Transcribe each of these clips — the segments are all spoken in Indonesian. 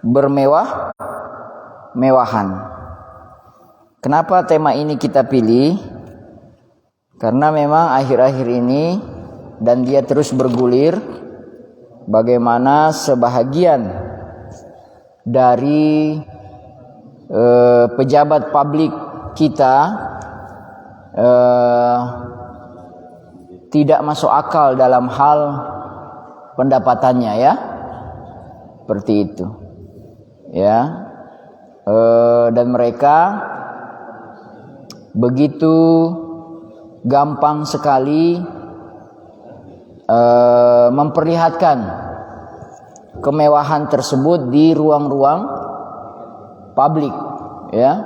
bermewah-mewahan. Kenapa tema ini kita pilih? Karena memang akhir-akhir ini dan dia terus bergulir, bagaimana sebahagian dari pejabat publik kita tidak masuk akal dalam hal pendapatannya, ya, seperti itu, ya, dan mereka begitu gampang sekali memperlihatkan kemewahan tersebut di ruang-ruang publik, ya,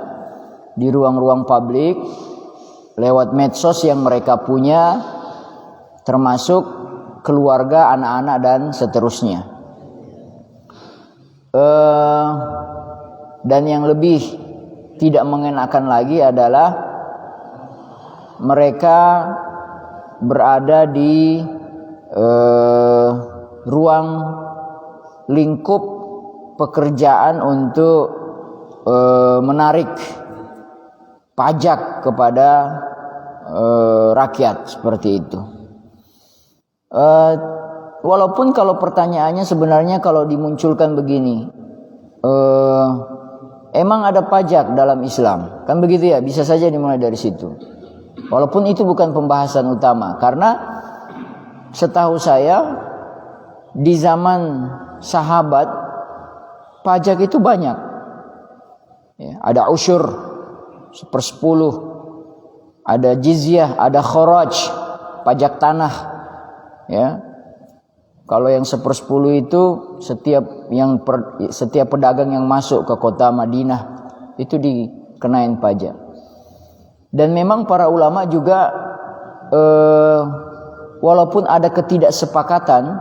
di ruang-ruang publik lewat medsos yang mereka punya, termasuk keluarga, anak-anak dan seterusnya. Dan yang lebih tidak mengenakan lagi adalah mereka berada di ruang lingkup pekerjaan untuk menarik pajak kepada rakyat, seperti itu. Walaupun kalau pertanyaannya sebenarnya kalau dimunculkan begini, emang ada pajak dalam Islam? Kan begitu ya, bisa saja dimulai dari situ. Walaupun itu bukan pembahasan utama, karena setahu saya di zaman sahabat pajak itu banyak, ya, ada usyur 1/10, ada jizyah, ada kharaj, pajak tanah, ya. Kalau yang 1/10 itu setiap pedagang yang masuk ke kota Madinah itu dikenain pajak. Dan memang para ulama juga walaupun ada ketidaksepakatan,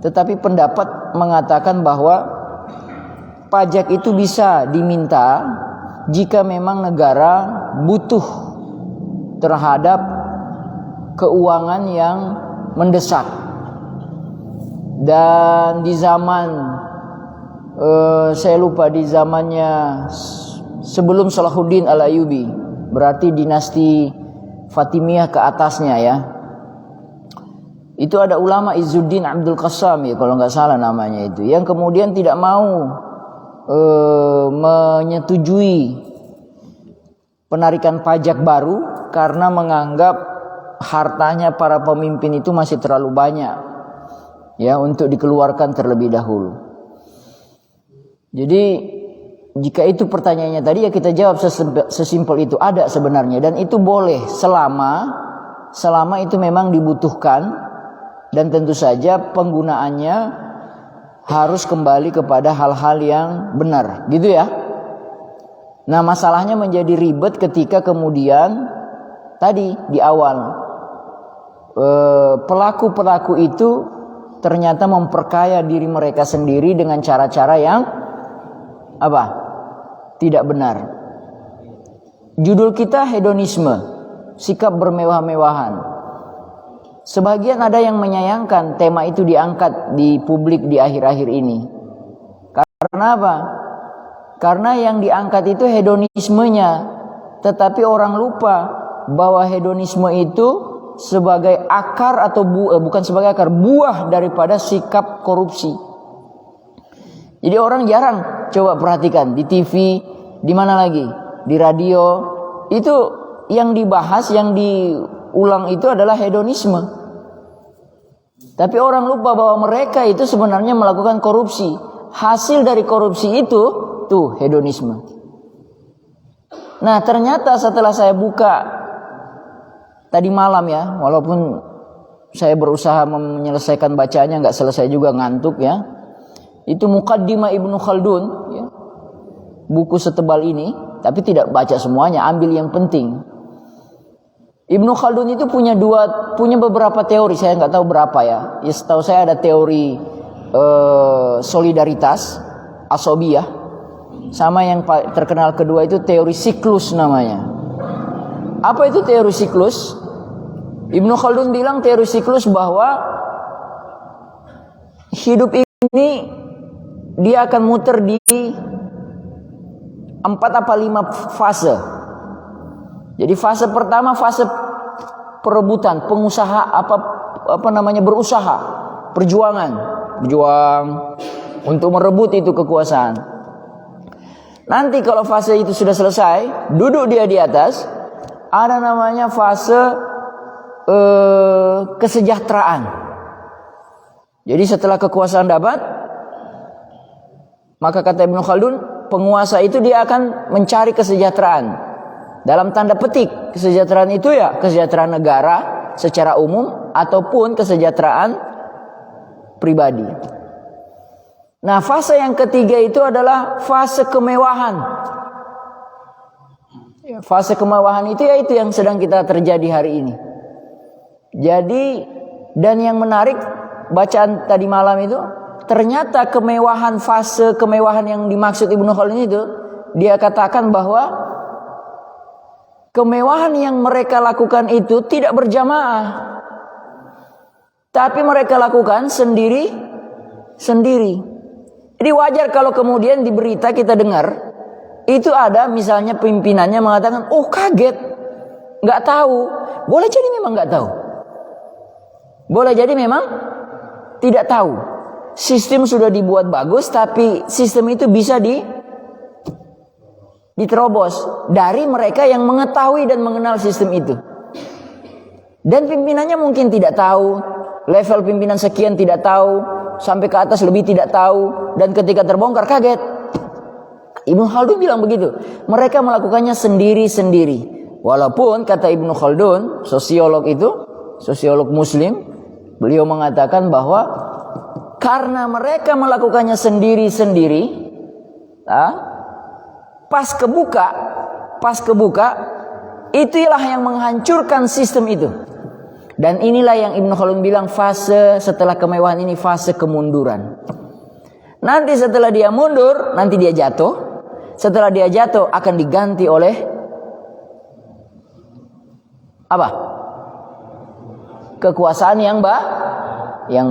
tetapi pendapat mengatakan bahwa pajak itu bisa diminta jika memang negara butuh terhadap keuangan yang mendesak. Dan di zaman saya lupa, di zamannya sebelum Salahuddin Al-Ayyubi, berarti dinasti Fatimiyah ke atasnya, ya, itu ada ulama Izzuddin Abdul Qassam, ya, kalau nggak salah namanya itu, yang kemudian tidak mau menyetujui penarikan pajak baru karena menganggap hartanya para pemimpin itu masih terlalu banyak, ya, untuk dikeluarkan terlebih dahulu. Jadi jika itu pertanyaannya tadi, ya kita jawab sesimpel itu, ada sebenarnya, dan itu boleh selama itu memang dibutuhkan, dan tentu saja penggunaannya harus kembali kepada hal-hal yang benar, gitu ya. Nah, masalahnya menjadi ribet ketika kemudian tadi di awal pelaku-pelaku itu ternyata memperkaya diri mereka sendiri dengan cara-cara yang tidak benar. Judul kita hedonisme, sikap bermewah-mewahan. Sebagian ada yang menyayangkan tema itu diangkat di publik di akhir-akhir ini. Karena apa? Karena yang diangkat itu hedonismenya, tetapi orang lupa bahwa hedonisme itu sebagai akar atau bukan sebagai akar, buah daripada sikap korupsi. Jadi orang jarang, coba perhatikan di TV, di mana lagi, di radio, itu yang dibahas, yang diulang itu adalah hedonisme. Tapi orang lupa bahwa mereka itu sebenarnya melakukan korupsi. Hasil dari korupsi itu tuh hedonisme. Nah, ternyata setelah saya buka tadi malam, ya, walaupun saya berusaha menyelesaikan bacanya, nggak selesai juga, ngantuk, ya. Itu Muqaddimah Ibnu Khaldun, ya, buku setebal ini, tapi tidak baca semuanya, ambil yang penting. Ibnu Khaldun itu punya beberapa teori, saya nggak tahu berapa, ya. Ya, setahu saya ada teori solidaritas, asobiyah, sama yang terkenal kedua itu teori siklus namanya. Apa itu teori siklus? Ibnu Khaldun bilang teori siklus bahwa hidup ini dia akan muter di 4 apa 5 fase. Jadi fase pertama fase perebutan, pengusaha berusaha, berjuang untuk merebut itu kekuasaan. Nanti kalau fase itu sudah selesai, duduk dia di atas, ada namanya fase kesejahteraan. Jadi setelah kekuasaan dapat, maka kata Ibnu Khaldun, penguasa itu dia akan mencari kesejahteraan. Dalam tanda petik, kesejahteraan itu ya kesejahteraan negara secara umum ataupun kesejahteraan pribadi. Nah, fase yang ketiga itu adalah fase kemewahan. Fase kemewahan itu ya itu yang sedang kita terjadi hari ini. Jadi, dan yang menarik bacaan tadi malam itu, ternyata kemewahan, fase kemewahan yang dimaksud Ibnu Khaldun itu, dia katakan bahwa kemewahan yang mereka lakukan itu tidak berjamaah, tapi mereka lakukan sendiri. Jadi wajar kalau kemudian di berita kita dengar, itu ada misalnya pimpinannya mengatakan, oh kaget, nggak tahu. Boleh jadi memang nggak tahu. Boleh jadi memang tidak tahu. Sistem sudah dibuat bagus, tapi sistem itu bisa diterobos dari mereka yang mengetahui dan mengenal sistem itu. Dan pimpinannya mungkin tidak tahu, level pimpinan sekian tidak tahu, sampai ke atas lebih tidak tahu, dan ketika terbongkar kaget. Ibnu Khaldun bilang begitu, mereka melakukannya sendiri-sendiri. Walaupun kata Ibnu Khaldun, sosiolog muslim, beliau mengatakan bahwa karena mereka melakukannya sendiri-sendiri, pas kebuka, itulah yang menghancurkan sistem itu. Dan inilah yang Ibnu Khaldun bilang fase setelah kemewahan ini fase kemunduran. Nanti setelah dia mundur, nanti dia jatuh. Setelah dia jatuh akan diganti oleh apa? Kekuasaan yang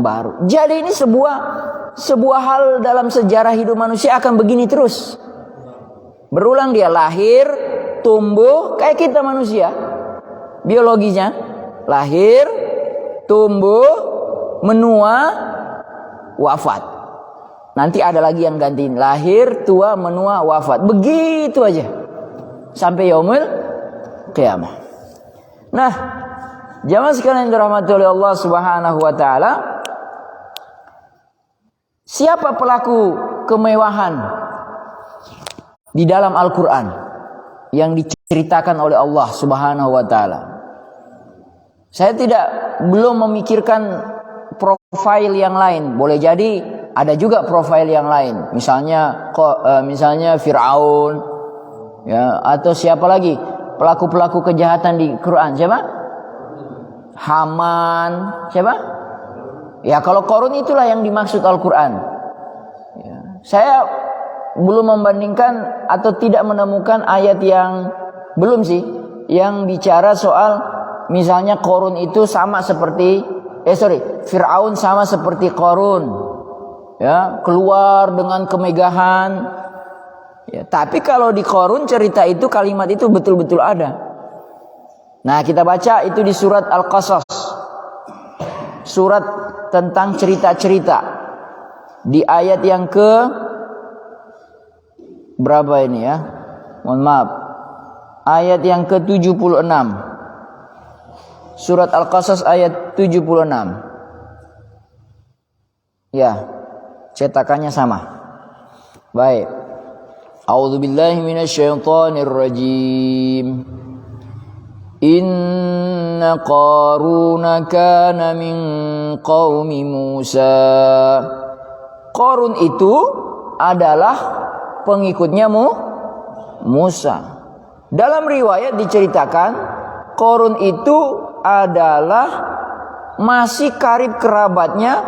baru. Jadi ini sebuah hal dalam sejarah hidup manusia akan begini terus. Berulang, dia lahir, tumbuh, kayak kita manusia. Biologinya, lahir, tumbuh, menua, wafat. Nanti ada lagi yang gantiin, lahir, tua, menua, wafat. Begitu aja. Sampai yaumul qiyamah. Nah, jamaah sekalian yang dirahmati oleh Allah Subhanahu wa taala, siapa pelaku kemewahan di dalam Al-Quran yang diceritakan oleh Allah Subhanahu wa ta'ala? Saya belum memikirkan profil yang lain. Boleh jadi ada juga profil yang lain. Misalnya Fir'aun, ya, atau siapa lagi pelaku-pelaku kejahatan di Quran? Siapa? Haman. Siapa? Ya, kalau Qarun itulah yang dimaksud Al-Quran. Ya, saya belum membandingkan atau tidak menemukan ayat yang yang bicara soal misalnya Qarun itu sama seperti Fir'aun sama seperti Qarun, ya, keluar dengan kemegahan, ya, tapi kalau di Qarun cerita itu, kalimat itu betul-betul ada. Nah, kita baca itu di surat Al-Qasas, surat tentang cerita-cerita, di ayat yang berapa ini ya? Mohon maaf. Ayat yang ke-76. Surat Al-Qasas ayat 76. Ya, cetakannya sama. Baik. A'udzubillahi minasyaitonir rajim. Inna Qaruna kana min qaumi Musa. Qarun itu adalah pengikutnya Musa. Dalam riwayat diceritakan Qarun itu adalah masih karib kerabatnya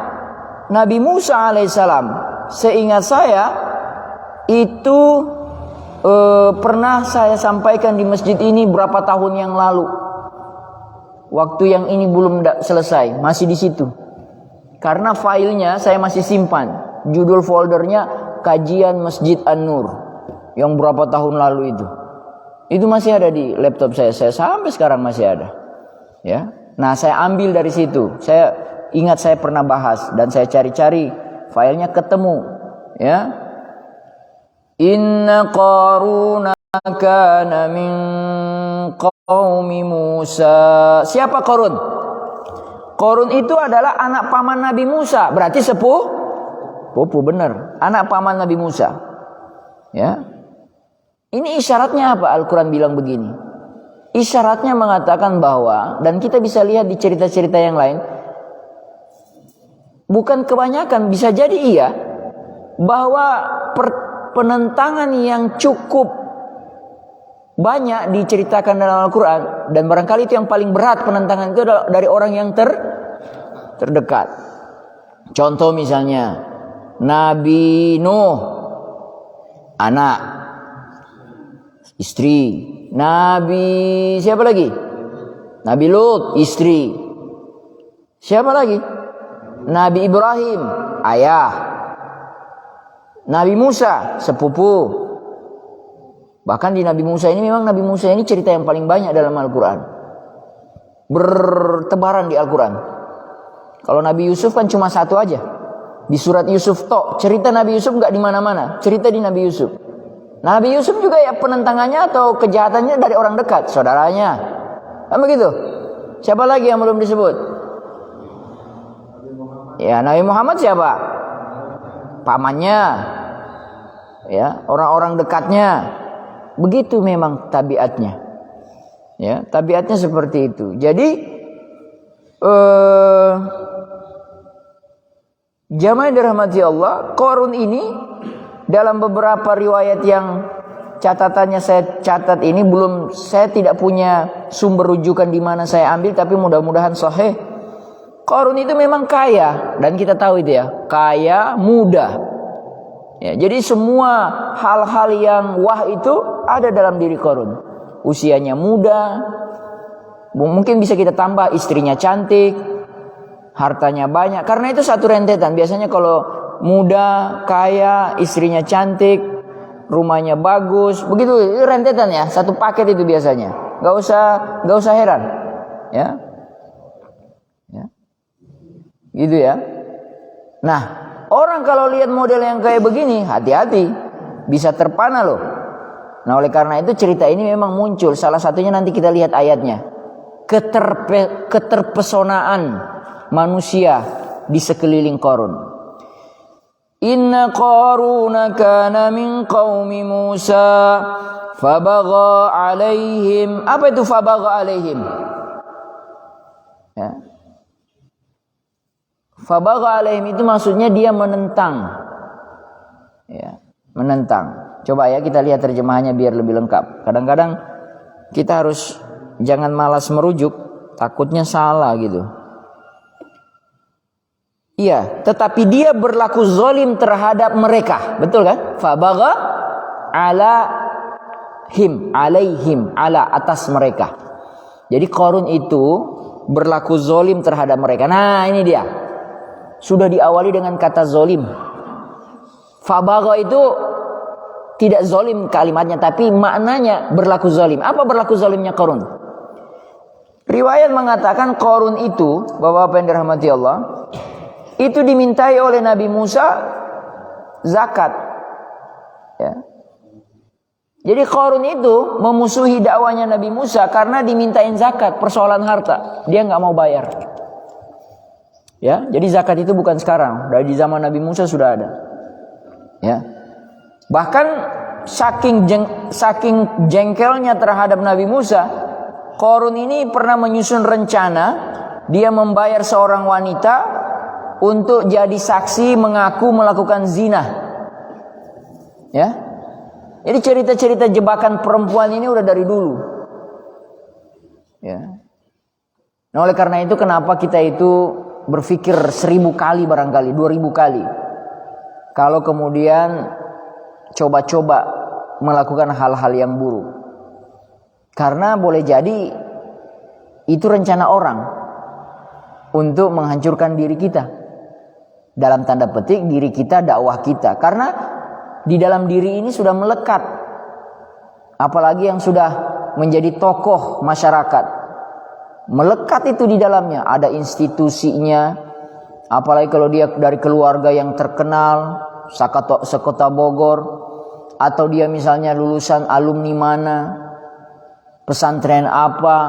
Nabi Musa alaihissalam. Seingat saya itu pernah saya sampaikan di masjid ini berapa tahun yang lalu. Waktu yang ini belum selesai, masih di situ. Karena filenya saya masih simpan. Judul foldernya kajian Masjid An-Nur yang berapa tahun lalu itu. Itu masih ada di laptop saya. Saya sampai sekarang masih ada. Ya. Nah, saya ambil dari situ. Saya ingat saya pernah bahas dan saya cari-cari filenya ketemu. Ya. Inna Qaruna kana min qaumi Musa. Siapa Qarun? Qarun itu adalah anak paman Nabi Musa. Berarti sepupu benar. Anak paman Nabi Musa. Ya. Ini isyaratnya apa? Al-Quran bilang begini. Isyaratnya mengatakan bahwa, dan kita bisa lihat di cerita-cerita yang lain, bukan kebanyakan, bisa jadi iya, bahwa penentangan yang cukup banyak diceritakan dalam Al-Quran, dan barangkali itu yang paling berat penentangan itu adalah dari orang yang terdekat. Contoh misalnya Nabi Nuh, anak, istri. Nabi siapa lagi? Nabi Lut, istri. Siapa lagi? Nabi Ibrahim, ayah. Nabi Musa, sepupu. Bahkan di Nabi Musa ini, memang Nabi Musa ini cerita yang paling banyak dalam Al-Quran. Bertebaran di Al-Quran. Kalau Nabi Yusuf kan cuma satu aja. Di surat Yusuf tok. Cerita Nabi Yusuf nggak di mana-mana. Cerita di Nabi Yusuf. Nabi Yusuf juga ya penentangannya atau kejahatannya dari orang dekat, saudaranya. Kan begitu? Siapa lagi yang belum disebut? Ya, Nabi Muhammad siapa? Pamannya. Ya, orang-orang dekatnya. Begitu memang tabiatnya. Ya, tabiatnya seperti itu. Jadi jamaah yang dirahmati Allah, Qarun ini dalam beberapa riwayat yang catatannya saya catat ini, saya tidak punya sumber rujukan di mana saya ambil, tapi mudah-mudahan sahih. Qarun itu memang kaya, dan kita tahu itu ya, kaya, muda. Ya, jadi semua hal-hal yang wah itu ada dalam diri Qarun. Usianya muda, mungkin bisa kita tambah istrinya cantik, hartanya banyak. Karena itu satu rentetan. Biasanya kalau muda, kaya, istrinya cantik, rumahnya bagus, begitu rentetan ya, satu paket itu biasanya. Gak usah heran, ya, gitu ya. Nah, orang kalau lihat model yang kayak begini, hati-hati, bisa terpana loh. Nah, oleh karena itu cerita ini memang muncul. Salah satunya nanti kita lihat ayatnya. Keterpesonaan manusia di sekeliling Qarun. Inna Qaruna kana min qaumi Musa fabagha alaihim. Apa itu fabagha alaihim? Ya. Fabagha alaihim itu maksudnya dia menentang. Ya, menentang. Coba ya kita lihat terjemahannya biar lebih lengkap. Kadang-kadang kita harus jangan malas merujuk, takutnya salah gitu. Iya, tetapi dia berlaku zalim terhadap mereka. Betul kan? Fabagha alaihim, ala atas mereka. Jadi Qarun itu berlaku zalim terhadap mereka. Nah, ini dia. Sudah diawali dengan kata zalim. Fabagha itu tidak zalim kalimatnya, tapi maknanya berlaku zalim. Apa berlaku zalimnya Qarun? Riwayat mengatakan Qarun itu, Bapak-bapak yang dirahmati Allah, itu dimintai oleh Nabi Musa zakat. Ya. Jadi Qarun itu memusuhi dakwanya Nabi Musa karena dimintain zakat, persoalan harta. Dia nggak mau bayar. Ya, jadi zakat itu bukan sekarang, dari zaman Nabi Musa sudah ada. Ya. Bahkan saking jengkelnya terhadap Nabi Musa, Qarun ini pernah menyusun rencana dia membayar seorang wanita untuk jadi saksi mengaku melakukan zina. Ya. Jadi cerita-cerita jebakan perempuan ini udah dari dulu. Ya. Nah, oleh karena itu kenapa kita itu berpikir 1000 kali barangkali, 2000 kali. Kalau kemudian coba-coba melakukan hal-hal yang buruk. Karena boleh jadi itu rencana orang untuk menghancurkan diri kita. Dalam tanda petik diri kita, dakwah kita. Karena di dalam diri ini sudah melekat. Apalagi yang sudah menjadi tokoh masyarakat. Melekat itu di dalamnya, ada institusinya. Apalagi kalau dia dari keluarga yang terkenal, sekota Bogor, atau dia misalnya lulusan alumni mana, pesantren apa,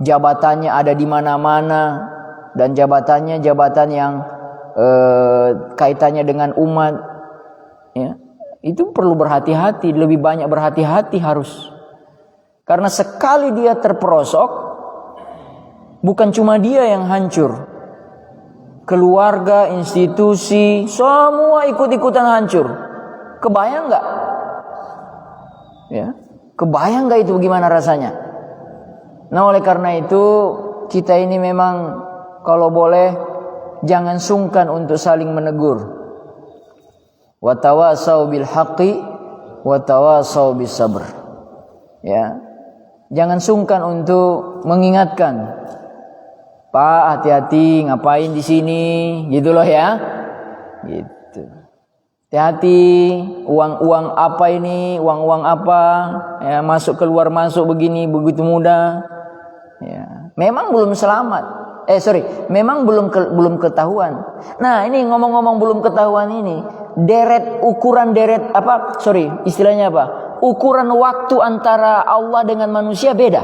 jabatannya ada di mana-mana, dan jabatannya jabatan yang kaitannya dengan umat, ya, itu perlu berhati-hati, lebih banyak berhati-hati harus. Karena sekali dia terperosok, bukan cuma dia yang hancur, keluarga, institusi, semua ikut-ikutan hancur. Kebayang nggak? Ya, kebayang nggak itu bagaimana rasanya? Nah, oleh karena itu kita ini memang kalau boleh jangan sungkan untuk saling menegur. Wa tawasau bil haqqi wa tawasau bis sabr. Ya. Jangan sungkan untuk mengingatkan. Pak, hati-hati, ngapain di sini? Gitu loh ya. Gitu. Hati-hati, uang-uang apa ini? Uang-uang apa? Ya, masuk keluar masuk begini begitu mudah. Ya. Memang belum selamat. Memang belum ketahuan. Nah, ini ngomong-ngomong belum ketahuan ini, istilahnya apa? Ukuran waktu antara Allah dengan manusia beda.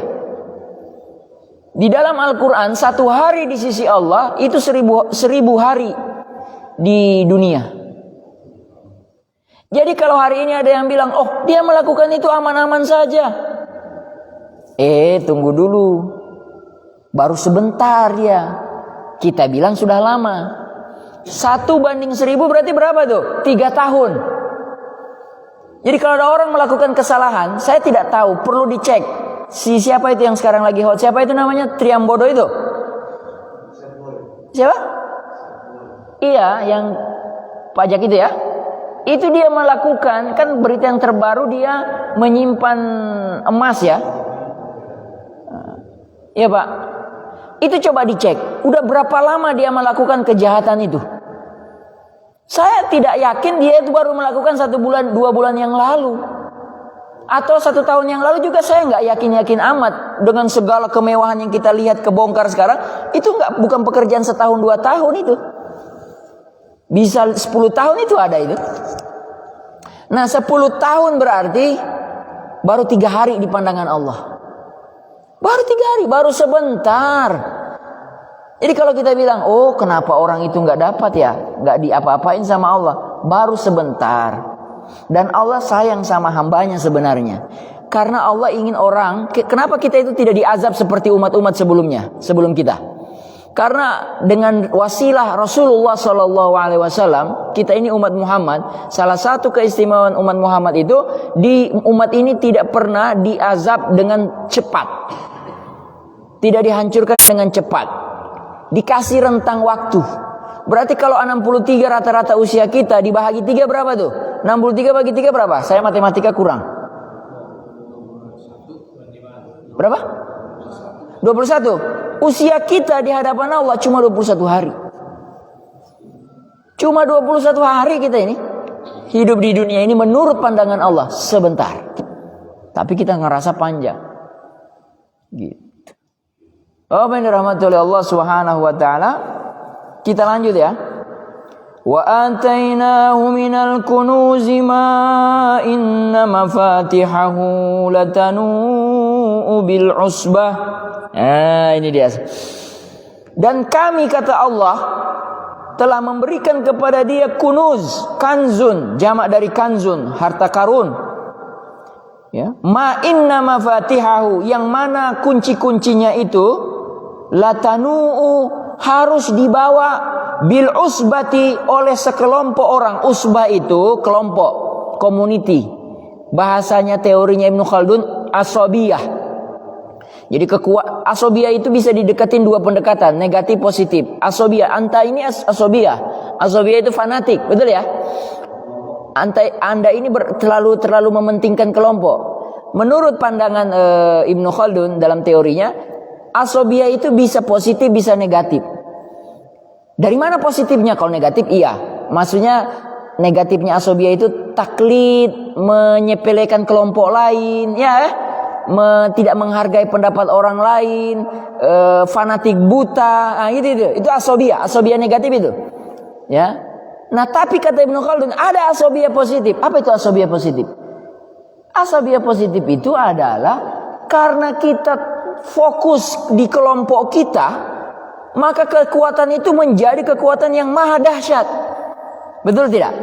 Di dalam Al-Quran, 1 hari di sisi Allah itu 1000 hari di dunia. Jadi kalau hari ini ada yang bilang, oh dia melakukan itu aman-aman saja. Tunggu dulu. Baru sebentar dia. Kita bilang sudah lama. 1:1000 berarti berapa tuh? 3 tahun. Jadi kalau ada orang melakukan kesalahan, saya tidak tahu, perlu dicek. Siapa itu yang sekarang lagi hot? Siapa itu namanya? Triambodo itu? Siapa? Iya, yang pajak itu ya. Itu dia melakukan, kan berita yang terbaru dia menyimpan emas ya. Iya Pak. Itu coba dicek. Udah berapa lama dia melakukan kejahatan itu? Saya tidak yakin dia itu baru melakukan 1 bulan, 2 bulan yang lalu. Atau 1 tahun yang lalu juga saya nggak yakin-yakin amat. Dengan segala kemewahan yang kita lihat kebongkar sekarang. Itu bukan pekerjaan setahun 2 tahun itu. Bisa 10 tahun itu ada itu. Nah 10 tahun berarti baru 3 hari di pandangan Allah. Baru 3 hari, baru sebentar. Jadi kalau kita bilang, oh kenapa orang itu nggak dapat ya, nggak diapa-apain sama Allah, baru sebentar. Dan Allah sayang sama hambanya sebenarnya. Karena Allah ingin orang, kenapa kita itu tidak diazab seperti umat-umat sebelumnya, sebelum kita? Karena dengan wasilah Rasulullah SAW, kita ini umat Muhammad, salah satu keistimewaan umat Muhammad itu, di umat ini tidak pernah diazab dengan cepat. Tidak dihancurkan dengan cepat. Dikasih rentang waktu. Berarti kalau 63 rata-rata usia kita dibahagi 3 berapa tuh? 63 bagi 3 berapa? Saya matematika kurang. Berapa? 21. Usia kita di hadapan Allah cuma 21 hari. Cuma 21 hari kita ini hidup di dunia ini menurut pandangan Allah sebentar. Tapi kita ngerasa panjang. Gitu. Oh, yang dirahmati oleh Allah Subhanahu wa taala. Kita lanjut ya. Wa atainahu minal kunuzi ma inna mafatihahu latanu bil usbah. Ini dia. Dan kami, kata Allah, telah memberikan kepada dia kunuz, kanzun, jamak dari kanzun, harta karun. Ya, ma inna mafatihahu, yang mana kunci-kuncinya itu latanu harus dibawa bil usbati oleh sekelompok orang. Usbah itu kelompok, community. Bahasanya teorinya Ibnu Khaldun asobiyah. Jadi asobiyah itu bisa didekatin 2 pendekatan, negatif positif. Asobiyah, anta ini asobiyah. Asobiyah itu fanatik, betul ya? Anda ini terlalu mementingkan kelompok. Menurut pandangan Ibnu Khaldun dalam teorinya, asobiyah itu bisa positif, bisa negatif. Dari mana positifnya? Kalau negatif, iya. Maksudnya negatifnya asobia itu taklid, menyepelekan kelompok lain, ya, tidak menghargai pendapat orang lain, fanatik buta, itu asobia negatif itu, ya. Nah, tapi kata Ibnu Khaldun ada asobia positif. Apa itu asobia positif? Asobia positif itu adalah karena kita fokus di kelompok kita, maka kekuatan itu menjadi kekuatan yang maha dahsyat. Betul tidak?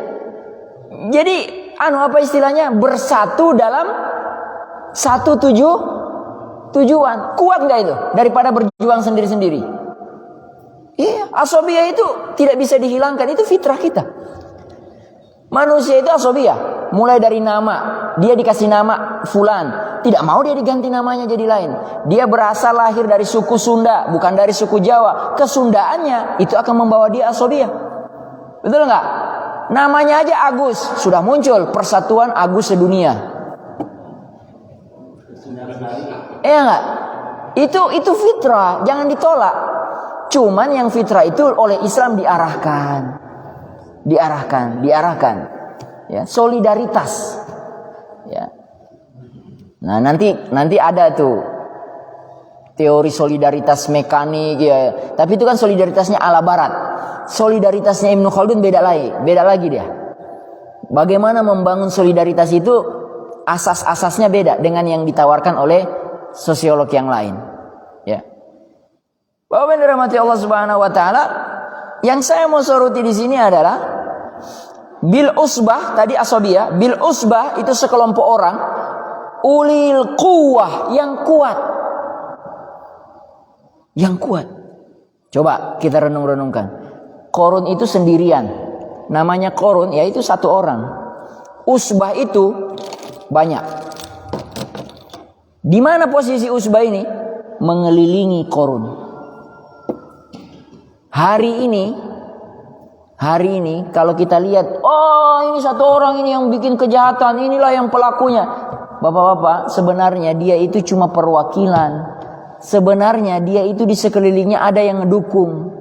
Jadi, apa istilahnya? Bersatu dalam satu tujuan. Kuat nggak itu? Daripada berjuang sendiri-sendiri. Iya, asobia itu tidak bisa dihilangkan. Itu fitrah kita. Manusia itu asobia. Mulai dari nama, dia dikasih nama Fulan, tidak mau dia diganti namanya jadi lain. Dia berasal lahir dari suku Sunda, bukan dari suku Jawa. Kesundaannya itu akan membawa dia asobia. Betul nggak? Namanya aja Agus, sudah muncul Persatuan Agus Sedunia. Iya nggak? Itu fitrah, jangan ditolak. Cuman yang fitrah itu oleh Islam diarahkan. Ya, solidaritas. Ya. Nah, nanti ada tuh teori solidaritas mekanik, ya. Tapi itu kan solidaritasnya ala barat. Solidaritasnya Ibnu Khaldun beda lagi dia. Bagaimana membangun solidaritas itu asas-asasnya beda dengan yang ditawarkan oleh sosiolog yang lain. Ya. Bapak yang dirahmati Allah Subhanahu wa taala, yang saya mau soroti di sini adalah bil usbah, tadi asobia, bil usbah itu sekelompok orang, ulil quwwah, yang kuat. Coba kita renung-renungkan. Korun itu sendirian. Namanya korun, yaitu satu orang. Usbah itu banyak. Di mana posisi usbah ini? Mengelilingi korun. Hari ini kalau kita lihat, ini satu orang ini yang bikin kejahatan, inilah yang pelakunya. Bapak-bapak, sebenarnya dia itu cuma perwakilan. Sebenarnya dia itu di sekelilingnya ada yang mendukung.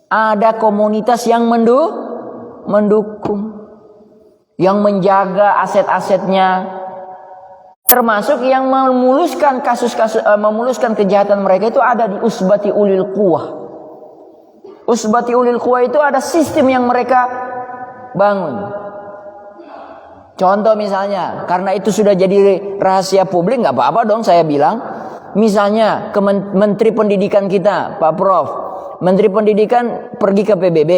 Ada komunitas yang mendukung. Yang menjaga aset-asetnya. Termasuk yang memuluskan memuluskan kejahatan mereka itu ada di usbati ulil quwwah. Usbati ulil quwwah itu ada sistem yang mereka bangun. Contoh misalnya, karena itu sudah jadi rahasia publik, nggak apa-apa dong saya bilang. Misalnya Menteri Pendidikan kita, Pak Prof, Menteri Pendidikan pergi ke PBB,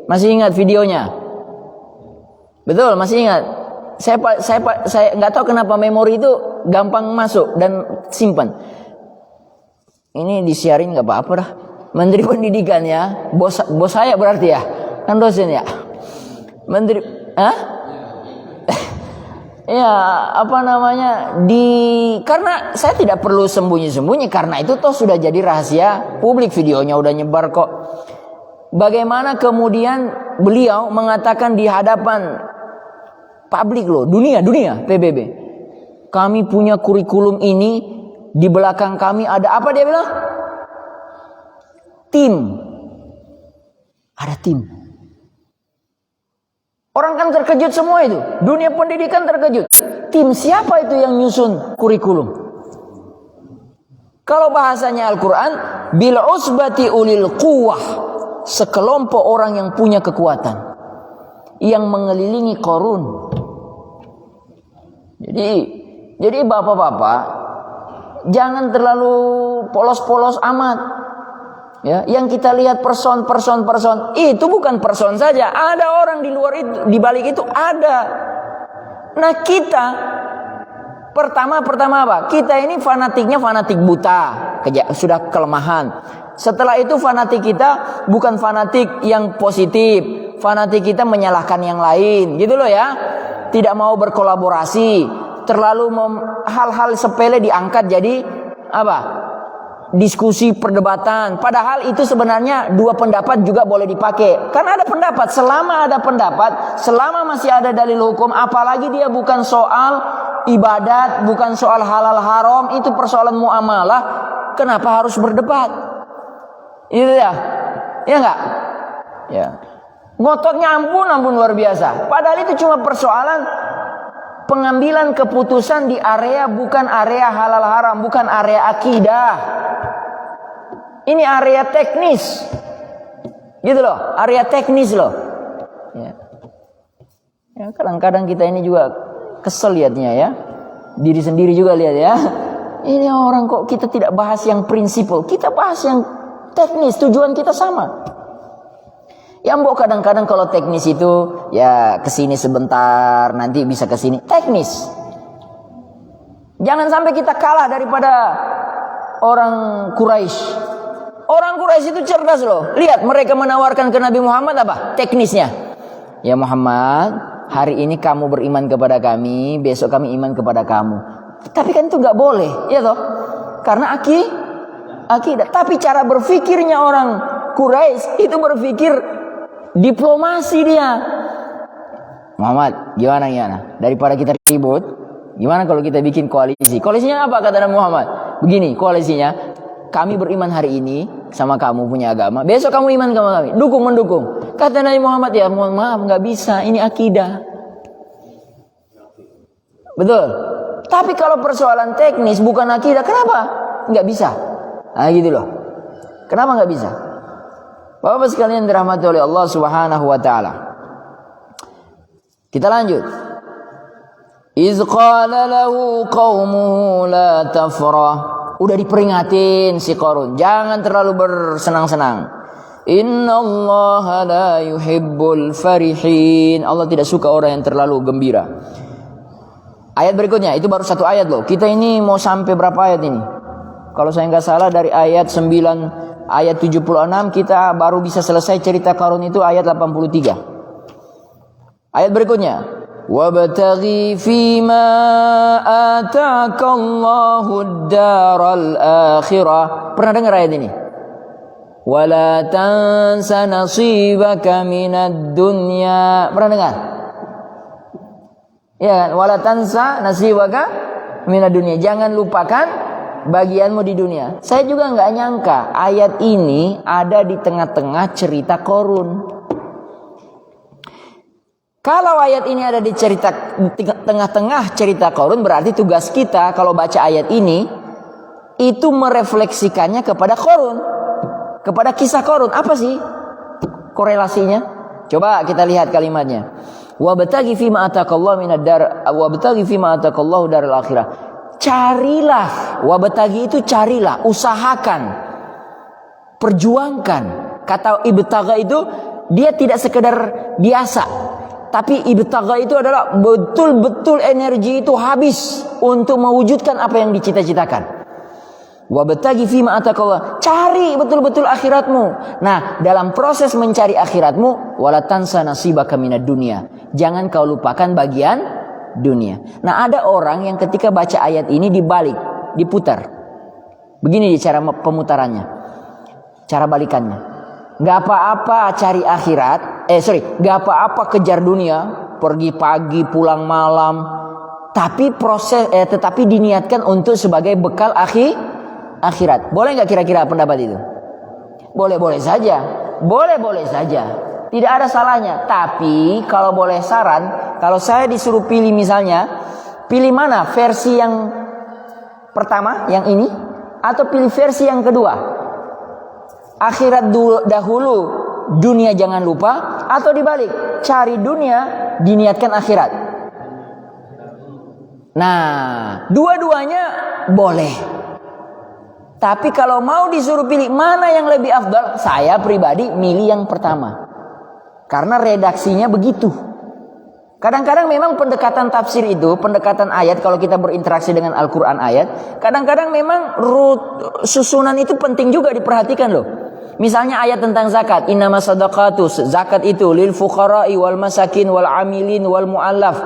masih ingat videonya? Betul, masih ingat. Saya nggak tahu kenapa memori itu gampang masuk dan simpan. Ini disiarin nggak apa-apa dah. Menteri Pendidikan ya, bos saya berarti ya, kan dosen ya. Menteri, ya karena saya tidak perlu sembunyi-sembunyi, karena itu toh sudah jadi rahasia publik, videonya udah nyebar kok. Bagaimana kemudian beliau mengatakan di hadapan publik loh, dunia PBB, kami punya kurikulum ini, di belakang kami ada apa dia bilang? Ada tim. Orang kan terkejut semua itu. Dunia pendidikan terkejut. Tim siapa itu yang nyusun kurikulum? Kalau bahasanya Al-Quran, bil usbati ulil quwwah, sekelompok orang yang punya kekuatan, yang mengelilingi Qarun. Jadi bapak-bapak, jangan terlalu polos-polos amat. Ya, yang kita lihat person itu bukan person saja, ada orang di luar itu, di balik itu ada. Nah, kita pertama apa? Kita ini fanatiknya fanatik buta, sudah kelemahan. Setelah itu fanatik kita bukan fanatik yang positif, fanatik kita menyalahkan yang lain, gitu loh ya. Tidak mau berkolaborasi, terlalu hal-hal sepele diangkat jadi apa? Diskusi, perdebatan. Padahal itu sebenarnya dua pendapat juga boleh dipakai. Karena ada pendapat, selama masih ada dalil hukum, apalagi dia bukan soal ibadat, bukan soal halal haram, itu persoalan muamalah, kenapa harus berdebat? Itu ya. Ya enggak? Ya. Ngototnya ampun luar biasa. Padahal itu cuma persoalan pengambilan keputusan di area, bukan area halal haram, bukan area akidah. Ini area teknis. Gitu loh, area teknis loh. Ya, kadang-kadang kita ini juga kesel lihatnya ya. Diri sendiri juga lihat ya. Ini orang kok kita tidak bahas yang prinsipal, kita bahas yang teknis, tujuan kita sama. Yang mbok kadang-kadang kalau teknis itu ya kesini sebentar, nanti bisa kesini. Teknis. Jangan sampai kita kalah daripada orang Quraisy. Orang Quraisy itu cerdas loh. Lihat mereka menawarkan ke Nabi Muhammad apa? Teknisnya. Ya Muhammad, hari ini kamu beriman kepada kami, besok kami iman kepada kamu. Tapi kan itu nggak boleh, ya toh? Karena akidah. Tapi cara berpikirnya orang Quraisy itu berpikir diplomasi dia. Muhammad, gimana? Daripada kita ribut, gimana kalau kita bikin koalisi? Koalisinya apa kata Nabi Muhammad? Begini koalisinya, kami beriman hari ini sama kamu punya agama, besok kamu iman sama kami, mendukung. Kata Nabi Muhammad, ya mohon maaf, nggak bisa, ini akidah. Betul. Tapi kalau persoalan teknis bukan akidah, kenapa nggak bisa? Nah gitu loh. Kenapa nggak bisa? Bapak sekalian dirahmati oleh Allah Subhanahu wa taala. Kita lanjut. Iz qala lahu qaumuhu la tafrah. Udah diperingatin si Qarun, jangan terlalu bersenang-senang. Innallaha la yuhibbul farihin. Allah tidak suka orang yang terlalu gembira. Ayat berikutnya, itu baru satu ayat loh. Kita ini mau sampai berapa ayat ini? Kalau saya nggak salah dari ayat 9 ayat 76 kita baru bisa selesai cerita Qarun itu ayat 83. Ayat berikutnya, wabtaghi fima ataakallahu ad-daral akhirah. Pernah dengar ayat ini? Wala tansa nasibaka minad dunya. Pernah dengar? Ya kan? Wala tansa nasibaka minad dunya. Jangan lupakan bagianmu di dunia. Saya juga nggak nyangka ayat ini ada di tengah-tengah cerita Qarun. Kalau ayat ini ada di tengah-tengah cerita Qarun, berarti tugas kita kalau baca ayat ini itu merefleksikannya kepada Qarun, kepada kisah Qarun. Apa sih korelasinya? Coba kita lihat kalimatnya. Wabtaghi fima ataqallahu minad dar wabtaghi fima ataqallahu darul akhirah. Carilah, wabtaghi itu carilah, usahakan, perjuangkan. Kata ibtagha itu dia tidak sekedar biasa, tapi ibtagha itu adalah betul-betul energi itu habis untuk mewujudkan apa yang dicita-citakan. Wabtaghi fima ataqallah, cari betul-betul akhiratmu. Nah, dalam proses mencari akhiratmu, wala tansa nasibaka minad dunya. Jangan kau lupakan bagian dunia. Nah, ada orang yang ketika baca ayat ini dibalik, diputar. Begini di cara pemutarannya. Cara balikannya. Gak apa-apa cari akhirat, gak apa-apa kejar dunia, pergi pagi pulang malam, tapi tetapi diniatkan untuk sebagai bekal akhirat. Boleh nggak kira-kira pendapat itu? Boleh-boleh saja. Boleh-boleh saja. Tidak ada salahnya. Tapi kalau boleh saran, kalau saya disuruh pilih misalnya, pilih mana? Versi yang pertama, yang ini, atau pilih versi yang kedua? Akhirat dahulu, dunia jangan lupa, atau dibalik, cari dunia, diniatkan akhirat. Nah, dua-duanya boleh. Tapi kalau mau disuruh pilih mana yang lebih afdal, saya pribadi milih yang pertama. Karena redaksinya begitu. Kadang-kadang memang pendekatan tafsir itu, pendekatan ayat, kalau kita berinteraksi dengan Al-Quran ayat, kadang-kadang memang susunan itu penting juga diperhatikan loh. Misalnya ayat tentang zakat, innamas shadaqatus, zakat itu lil fuqara'i wal masakin wal amilin wal mu'allaf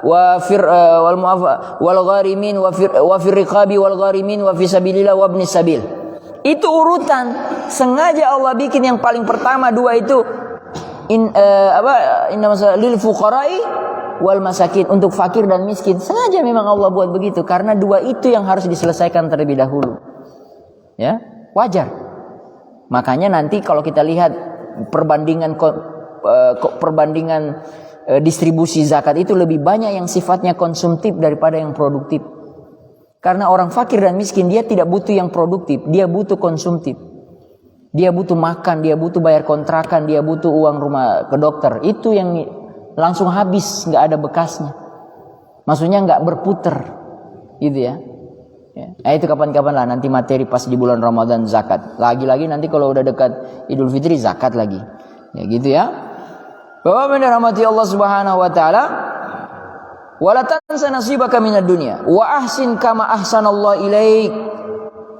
wal gharimin wa fir riqabi wal gharimin wa fi sabilillah wa ibnis sabil. Itu urutan. Sengaja Allah bikin yang paling pertama dua itu innamas lil fuqara'i wal masakin, untuk fakir dan miskin. Sengaja memang Allah buat begitu karena dua itu yang harus diselesaikan terlebih dahulu. Ya, wajar. Makanya nanti kalau kita lihat perbandingan perbandingan distribusi zakat itu lebih banyak yang sifatnya konsumtif daripada yang produktif. Karena orang fakir dan miskin dia tidak butuh yang produktif, dia butuh konsumtif. Dia butuh makan, dia butuh bayar kontrakan, dia butuh uang rumah ke dokter. Itu yang langsung habis, nggak ada bekasnya. Maksudnya nggak berputar, gitu ya. Nah, itu kapan-kapan lah nanti materi pas di bulan Ramadan zakat. Lagi-lagi nanti kalau udah dekat Idul Fitri zakat lagi. Ya gitu ya. Bapak benar rahmati Allah Subhanahu wa taala. Wala tansa nasibaka minad dunya wa ahsin kama ahsanallahu ilaik.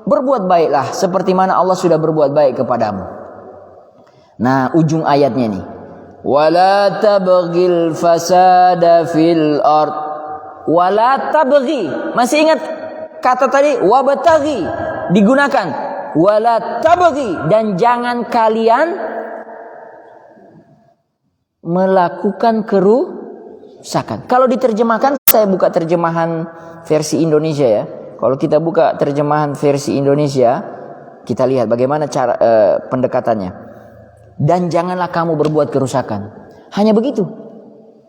Berbuat baiklah seperti mana Allah sudah berbuat baik kepadamu. Nah, ujung ayatnya nih. Wala tabghil fasada fil ard. Wala tabghi. Masih ingat kata tadi wabtaghi digunakan. Wala tabghi, dan jangan kalian melakukan kerusakan. Kalau diterjemahkan, saya buka terjemahan versi Indonesia ya. Kalau kita buka terjemahan versi Indonesia, kita lihat bagaimana cara pendekatannya. Dan janganlah kamu berbuat kerusakan. Hanya begitu.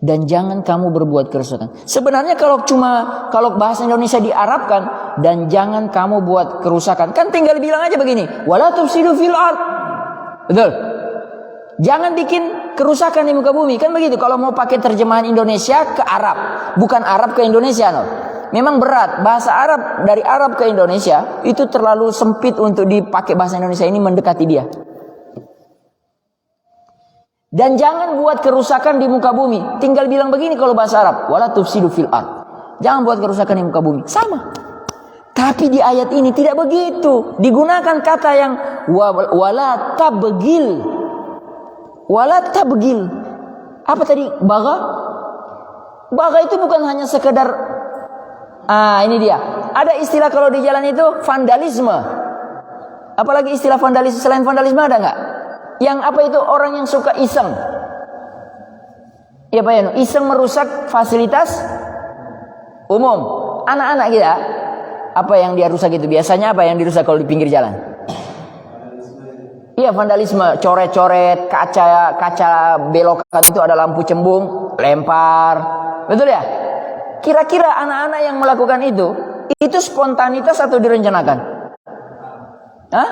Dan jangan kamu berbuat kerusakan. Sebenarnya kalau bahasa Indonesia diarabkan, dan jangan kamu buat kerusakan, kan tinggal bilang aja begini, wala tufsidu fil ard. Betul? Jangan bikin kerusakan di muka bumi, kan begitu. Kalau mau pakai terjemahan Indonesia ke Arab, bukan Arab ke Indonesia, no. Memang berat, bahasa Arab dari Arab ke Indonesia itu terlalu sempit untuk dipakai bahasa Indonesia ini mendekati dia. Dan jangan buat kerusakan di muka bumi. Tinggal bilang begini kalau bahasa Arab, wala tufsidu fil ard. Jangan buat kerusakan di muka bumi. Sama. Tapi di ayat ini tidak begitu. Digunakan kata yang wala tabghil. Wala tabghil. Apa tadi? Bagha? Bagha itu bukan hanya sekedar ini dia. Ada istilah kalau di jalan itu vandalisme. Apalagi istilah vandalisme, selain vandalisme ada enggak? Yang apa itu? Orang yang suka iseng. Ya Pak Yano, iseng merusak fasilitas umum. Anak-anak kita, apa yang dia rusak itu? Biasanya apa yang dirusak kalau di pinggir jalan? Iya, vandalisme, coret-coret, kaca belokan itu ada lampu cembung, lempar. Betul ya? Kira-kira anak-anak yang melakukan itu spontanitas atau direncanakan? Hah?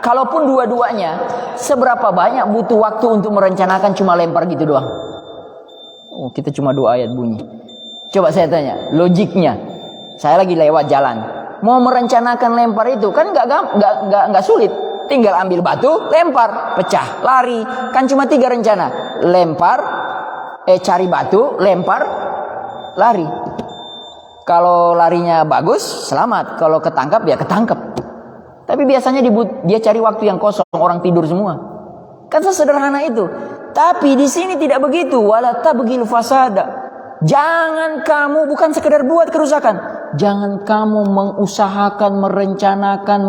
Kalaupun dua-duanya, seberapa banyak butuh waktu untuk merencanakan cuma lempar gitu doang? Oh, kita cuma 2 ayat bunyi. Coba saya tanya, logiknya. Saya lagi lewat jalan, mau merencanakan lempar itu kan nggak sulit. Tinggal ambil batu, lempar, pecah, lari. Kan cuma 3 rencana. Lempar, cari batu, lempar, lari. Kalau larinya bagus, selamat. Kalau ketangkap, ya ketangkap. Tapi biasanya dia cari waktu yang kosong, orang tidur semua. Kan sesederhana itu. Tapi di sini tidak begitu. Wala tabghil fasada. Jangan kamu bukan sekedar buat kerusakan. Jangan kamu mengusahakan, merencanakan,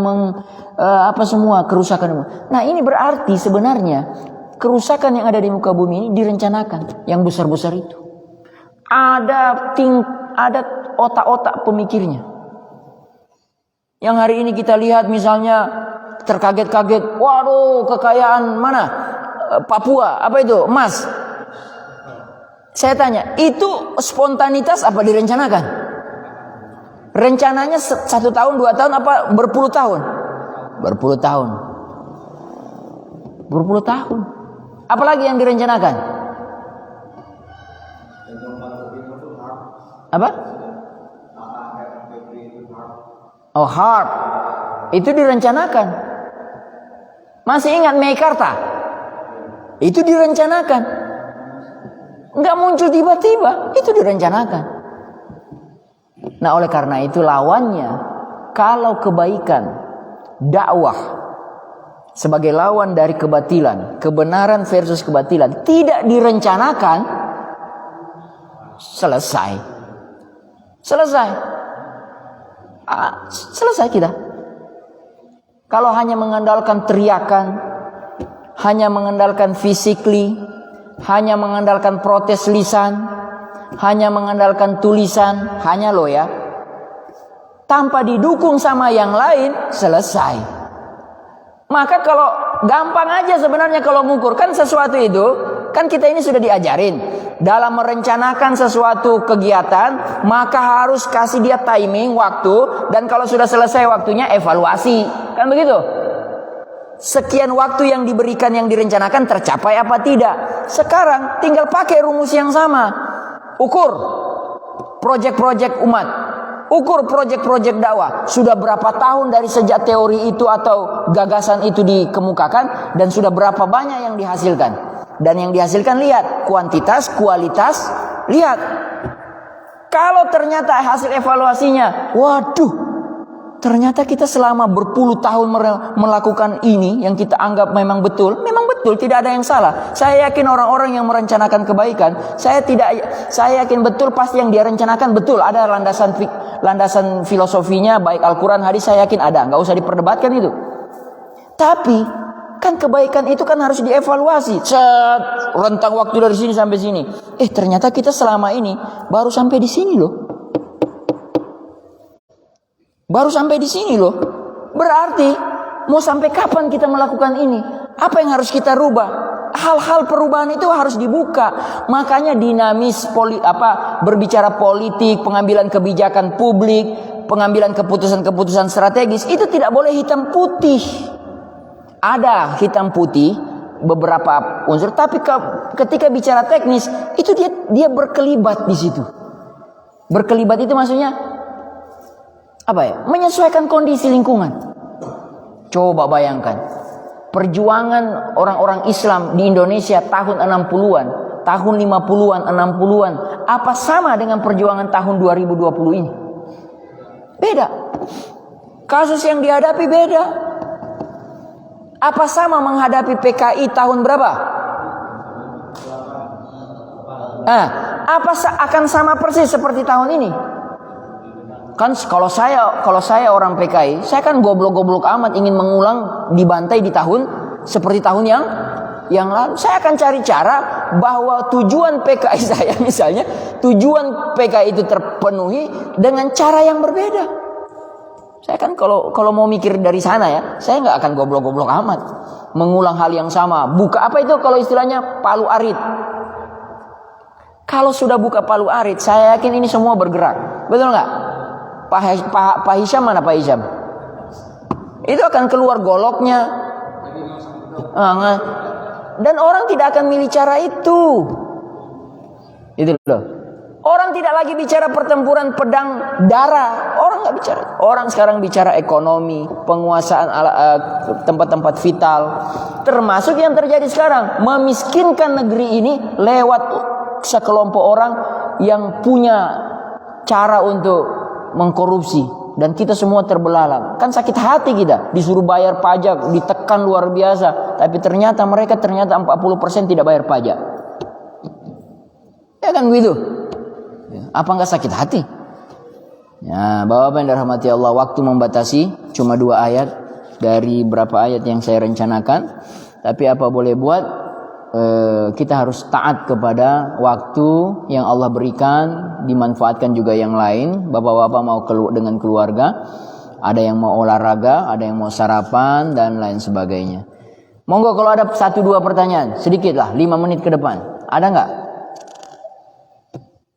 semua kerusakan. Nah, ini berarti sebenarnya kerusakan yang ada di muka bumi ini direncanakan, yang besar-besar itu. Ada otak-otak pemikirnya. Yang hari ini kita lihat misalnya terkaget-kaget, waduh kekayaan mana? Papua, apa itu? Emas. Saya tanya, itu spontanitas apa direncanakan? Rencananya 1 tahun, 2 tahun, apa berpuluh tahun? Berpuluh tahun. Berpuluh tahun. Apalagi yang direncanakan? Apa? Oh, harp. Itu direncanakan. Masih ingat Meikarta? Itu direncanakan. Enggak muncul tiba-tiba, itu direncanakan. Nah, oleh karena itu lawannya, kalau kebaikan, dakwah sebagai lawan dari kebatilan, kebenaran versus kebatilan tidak direncanakan, selesai kita. Kalau hanya mengandalkan teriakan, hanya mengandalkan physically, hanya mengandalkan protes lisan, hanya mengandalkan tulisan, hanya lo ya, tanpa didukung sama yang lain, selesai. Maka kalau gampang aja sebenarnya kalau mengukur, kan sesuatu itu, kan kita ini sudah diajarin dalam merencanakan sesuatu kegiatan, maka harus kasih dia timing, waktu, dan kalau sudah selesai waktunya evaluasi, kan begitu? Sekian waktu yang diberikan, yang direncanakan tercapai apa tidak? Sekarang tinggal pakai rumus yang sama. Ukur proyek-proyek umat, ukur proyek-proyek dakwah. Sudah berapa tahun dari sejak teori itu atau gagasan itu dikemukakan, dan sudah berapa banyak yang dihasilkan. Dan yang dihasilkan lihat, kuantitas, kualitas, lihat. Kalau ternyata hasil evaluasinya, waduh, ternyata kita selama berpuluh tahun melakukan ini yang kita anggap memang betul, tidak ada yang salah. Saya yakin orang-orang yang merencanakan kebaikan, saya yakin betul pasti yang dia rencanakan betul. Ada landasan filosofinya, baik Al-Quran, hadis, saya yakin ada. Nggak usah diperdebatkan itu. Tapi kan kebaikan itu kan harus dievaluasi. Rentang waktu dari sini sampai sini. Ternyata kita selama ini baru sampai di sini loh. Baru sampai di sini loh. Berarti mau sampai kapan kita melakukan ini? Apa yang harus kita rubah? Hal-hal perubahan itu harus dibuka. Makanya dinamis berbicara politik, pengambilan kebijakan publik, pengambilan keputusan-keputusan strategis itu tidak boleh hitam putih. Ada hitam putih beberapa unsur, tapi ketika bicara teknis itu dia berkelibat di situ. Berkelibat itu maksudnya apa ya? Menyesuaikan kondisi lingkungan. Coba bayangkan perjuangan orang-orang Islam di Indonesia tahun 60-an, tahun 50-an, 60-an, apa sama dengan perjuangan tahun 2020 ini? Beda. Kasus yang dihadapi beda. Apa sama menghadapi PKI tahun berapa? Apa akan sama persis seperti tahun ini? Kan kalau saya orang PKI, saya kan goblok-goblok amat ingin mengulang dibantai di tahun seperti tahun yang lalu. Saya akan cari cara bahwa tujuan PKI saya misalnya, tujuan PKI itu terpenuhi dengan cara yang berbeda. Saya kan kalau mau mikir dari sana ya, saya nggak akan goblok-goblok amat mengulang hal yang sama. Buka apa itu kalau istilahnya palu arit. Kalau sudah buka palu arit, saya yakin ini semua bergerak. Betul nggak? Pak Hisham mana Pak Hisham? Itu akan keluar goloknya. Dan orang tidak akan milih cara itu. Itu loh. Orang tidak lagi bicara pertempuran pedang darah. Orang nggak bicara. Orang sekarang bicara ekonomi, penguasaan tempat-tempat vital. Termasuk yang terjadi sekarang, memiskinkan negeri ini lewat sekelompok orang yang punya cara untuk mengkorupsi, dan kita semua terbelalak. Kan sakit hati kita, disuruh bayar pajak, ditekan luar biasa, tapi ternyata mereka 40% tidak bayar pajak. Ya kan begitu? Apa enggak sakit hati? Ya, Bapak-bapak yang dirahmati Allah, waktu membatasi cuma 2 ayat dari berapa ayat yang saya rencanakan. Tapi apa boleh buat, kita harus taat kepada waktu yang Allah berikan, dimanfaatkan juga yang lain. Bapak-bapak mau keluar dengan keluarga, ada yang mau olahraga, ada yang mau sarapan dan lain sebagainya. Monggo kalau ada 1-2 pertanyaan, sedikit lah, 5 menit ke depan. Ada nggak?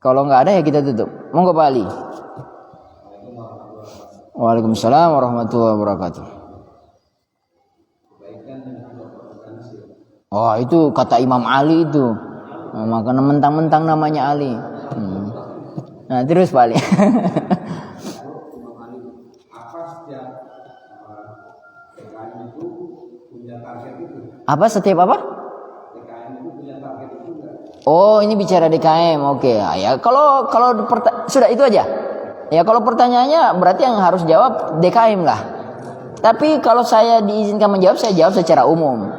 Kalau nggak ada ya kita tutup. Monggo Pak Ali. Waalaikumsalam warahmatullahi wabarakatuh. Oh, itu kata Imam Ali itu. Maka mentang-mentang namanya Ali. Nah, terus Pak Ali. Apa setiap apa? Oh, ini bicara DKM. Oke. Ya, kalau sudah itu aja. Ya, kalau pertanyaannya berarti yang harus jawab DKM lah. Tapi kalau saya diizinkan menjawab, saya jawab secara umum.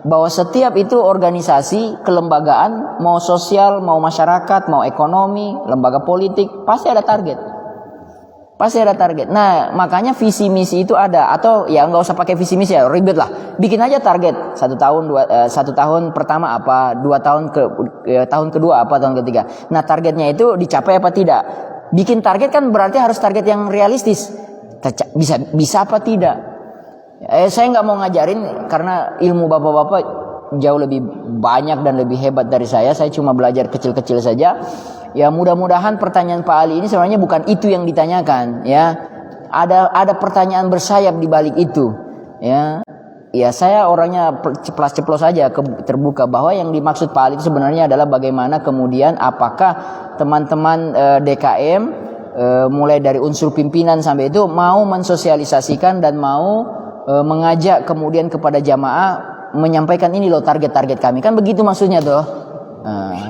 Bahwa setiap itu organisasi, kelembagaan, mau sosial, mau masyarakat, mau ekonomi, lembaga politik, pasti ada target. Pasti ada target. Nah, makanya visi misi itu ada. Atau ya nggak usah pakai visi misi ya, ribet lah. Bikin aja target. 1 tahun pertama apa, 2 tahun tahun kedua apa, tahun ketiga. Nah, targetnya itu dicapai apa tidak. Bikin target kan berarti harus target yang realistis. Bisa apa tidak. Saya nggak mau ngajarin karena ilmu bapak-bapak jauh lebih banyak dan lebih hebat dari saya. Saya cuma belajar kecil-kecil saja. Ya mudah-mudahan pertanyaan Pak Ali ini sebenarnya bukan itu yang ditanyakan. Ya ada pertanyaan bersayap di balik itu. Ya saya orangnya ceplas-ceplos saja terbuka bahwa yang dimaksud Pak Ali itu sebenarnya adalah bagaimana kemudian apakah teman-teman DKM mulai dari unsur pimpinan sampai itu mau mensosialisasikan dan mau mengajak kemudian kepada jamaah menyampaikan ini loh target-target kami, kan begitu maksudnya tuh.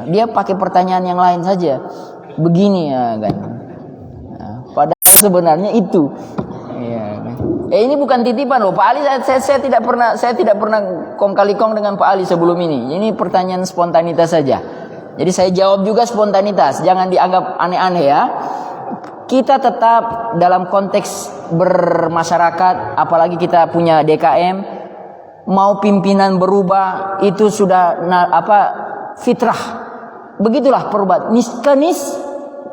Dia pakai pertanyaan yang lain saja begini ya kan. Padahal sebenarnya itu ya, kan? Ini bukan titipan loh Pak Ali. Saya tidak pernah kong kali kong dengan Pak Ali sebelum ini. Ini pertanyaan spontanitas saja. Jadi saya jawab juga spontanitas, jangan dianggap aneh-aneh ya. Kita tetap dalam konteks bermasyarakat, apalagi kita punya DKM, mau pimpinan berubah itu sudah fitrah. Begitulah perubahan.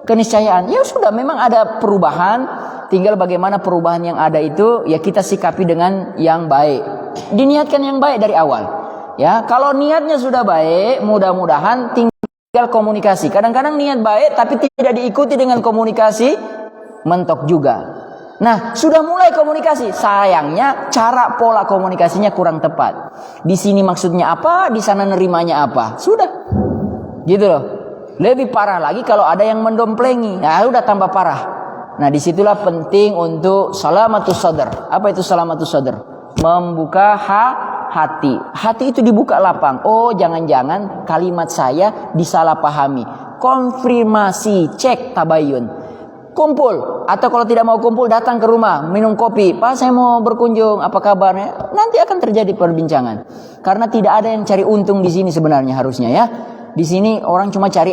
Keniscayaan. Ya sudah memang ada perubahan, tinggal bagaimana perubahan yang ada itu ya kita sikapi dengan yang baik. Diniatkan yang baik dari awal. Ya, kalau niatnya sudah baik, mudah-mudahan tinggal komunikasi. Kadang-kadang niat baik tapi tidak diikuti dengan komunikasi, mentok juga. Nah, sudah mulai komunikasi, sayangnya cara pola komunikasinya kurang tepat. Di sini maksudnya apa, di sana nerimanya apa. Sudah. Gitu loh. Lebih parah lagi kalau ada yang mendomplengi. Nah, udah tambah parah. Nah, disitulah penting untuk salamatus sadar. Apa itu salamatus sadar? Membuka hati. Hati itu dibuka lapang. Oh, jangan-jangan kalimat saya disalahpahami. Konfirmasi, cek tabayun. Kumpul, atau kalau tidak mau kumpul datang ke rumah, minum kopi. Pak, saya mau berkunjung, apa kabarnya? Nanti akan terjadi perbincangan. Karena tidak ada yang cari untung di sini sebenarnya harusnya ya. Di sini orang cuma cari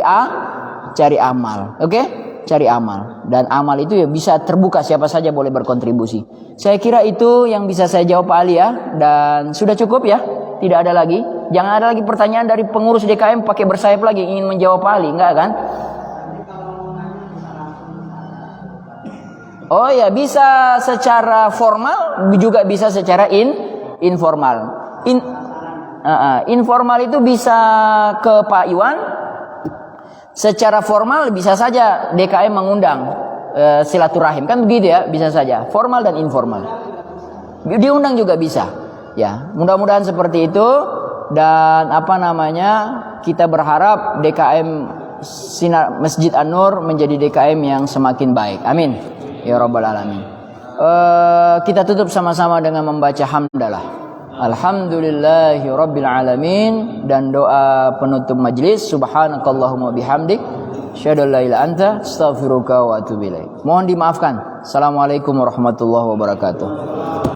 amal. Oke? Cari amal. Dan amal itu ya bisa terbuka, siapa saja boleh berkontribusi. Saya kira itu yang bisa saya jawab Pak Ali ya. Dan sudah cukup ya. Tidak ada lagi. Jangan ada lagi pertanyaan dari pengurus DKM pakai bersayap lagi ingin menjawab Pak Ali, enggak kan? Oh ya, bisa secara formal juga bisa secara informal. Informal itu bisa ke Pak Iwan. Secara formal bisa saja DKM mengundang silaturahim, kan begitu ya, bisa saja formal dan informal. Diundang juga bisa. Ya, mudah-mudahan seperti itu. Dan kita berharap DKM Sinar Masjid An-Nur menjadi DKM yang semakin baik. Amin ya rabbal alamin. Kita tutup sama-sama dengan membaca hamdalah. Alhamdulillahi rabbil alamin. Dan doa penutup majlis, subhanakallahumma bihamdik, asyhadu an la ilaha illa anta, astaghfiruka wa atubu ilaik. Mohon dimaafkan. Assalamualaikum warahmatullahi wabarakatuh.